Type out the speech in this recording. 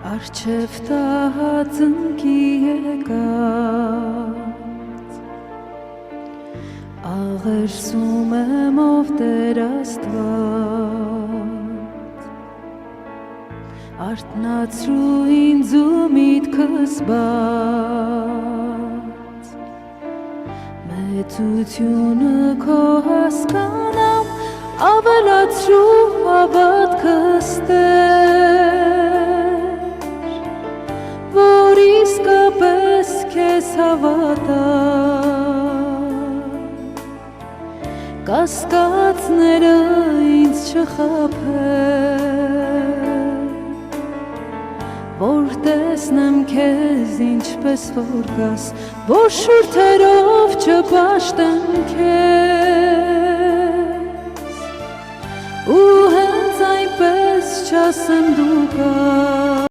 Արջև տահած ընկի եկած աղերսում եմ ով Տեր Աստված արթնացրու ինձ ու միտքս բաց մեծությունը քո հասկանամ ավելացրու հավատքս որ իսկապես քեզ հավատամ կասկածները ինձ չխաբեն որ տեսնեմ քեզ ինչպես որ կաս որ շուրթերով չպաշտեմ քեզ ու հենց այնպես չասեմ դու կաս